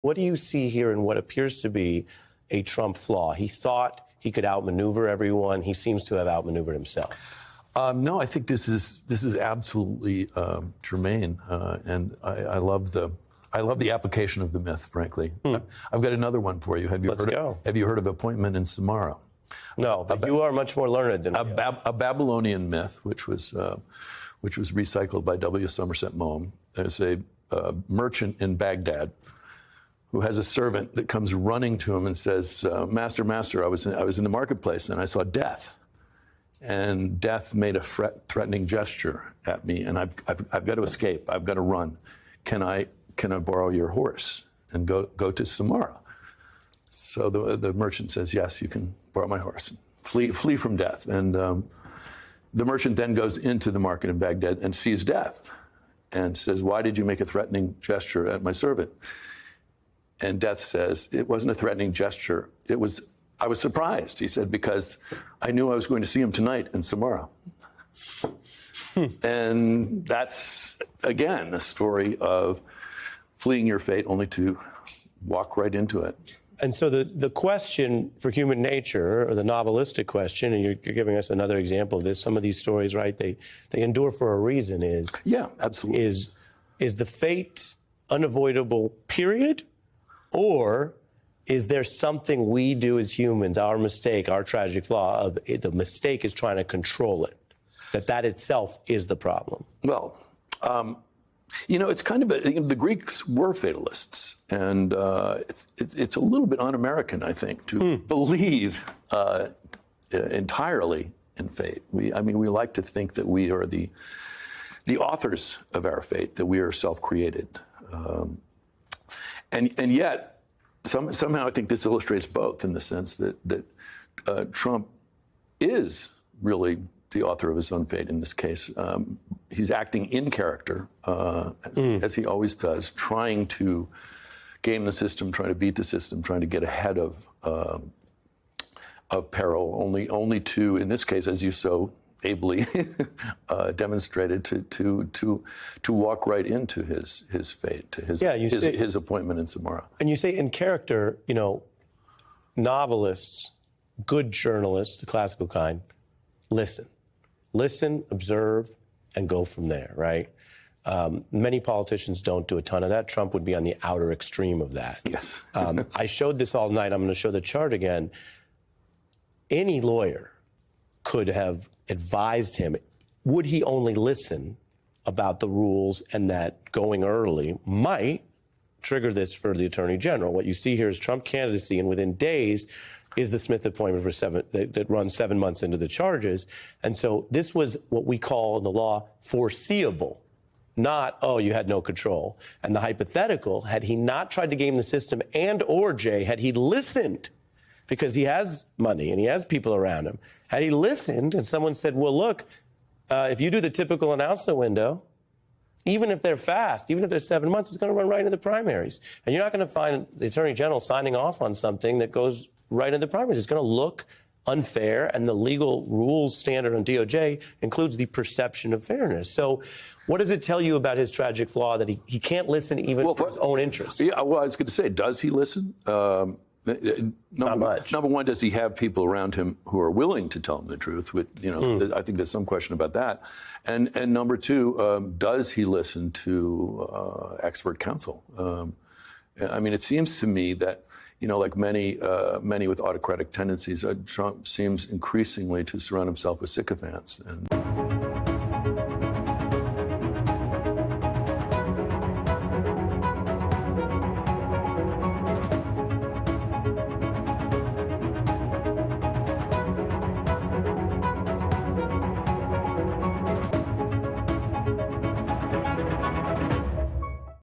What do you see here in what appears to be a Trump flaw? He thought he could outmaneuver everyone. He seems to have outmaneuvered himself. No, I think this is absolutely germane, and I love the application of the myth. Frankly, I've got another one for you. Have you heard of appointment in Samara? No, but you are much more learned than me. A Babylonian myth, which was recycled by W. Somerset Maugham. There's a merchant in Baghdad who has a servant that comes running to him and says, "Master, master, I was in the marketplace and I saw death, and death made a threatening gesture at me, and I've got to escape. I've got to run. Can I borrow your horse and go to Samara?" So the merchant says, "Yes, you can borrow my horse. Flee from death." And the merchant then goes into the market in Baghdad and sees death, and says, "Why did you make a threatening gesture at my servant?" And Death says, "It wasn't a threatening gesture. I was surprised," he said, "because I knew I was going to see him tonight in Samara." And that's, again, a story of fleeing your fate only to walk right into it. And so the question for human nature, or the novelistic question, and you're giving us another example of this, some of these stories, right, they endure for a reason, is... Yeah, absolutely. Is the fate unavoidable, period? Or is there something we do as humans, our mistake, our tragic flaw, of the mistake is trying to control it, that itself is the problem? Well, it's kind of the Greeks were fatalists, and it's a little bit un-American, I think, to believe entirely in fate. We like to think that we are the authors of our fate, that we are self-created. And yet, somehow I think this illustrates both, in the sense that Trump is really the author of his own fate in this case. He's acting in character, as he always does, trying to game the system, trying to beat the system, trying to get ahead of peril, only to, in this case, as you so ably demonstrated, to walk right into his fate, to his appointment in Samara. And you say in character, novelists, good journalists, the classical kind, listen, observe, and go from there, right? Many politicians don't do a ton of that. Trump would be on the outer extreme of that. Yes. I showed this all night. I'm going to show the chart again. Any lawyer could have advised him, would he only listen, about the rules, and that going early might trigger this for the Attorney General. What you see here is Trump candidacy, and within days is the Smith appointment for that runs 7 months into the charges. And so this was what we call in the law foreseeable, not, oh, you had no control. And the hypothetical, had he not tried to game the system, and or, Jay, had he listened, because he has money and he has people around him, had he listened and someone said, well, look, if you do the typical announcement window, even if they're fast, even if they're 7 months, it's going to run right into the primaries. And you're not going to find the Attorney General signing off on something that goes right into the primaries. It's going to look unfair, and the legal rules standard on DOJ includes the perception of fairness. So what does it tell you about his tragic flaw, that he can't listen even for his own interests? Yeah, well, I was going to say, does he listen? Not much. Number one, does he have people around him who are willing to tell him the truth? I think there's some question about that. And number two, does he listen to expert counsel? It seems to me that, like many with autocratic tendencies, Trump seems increasingly to surround himself with sycophants. And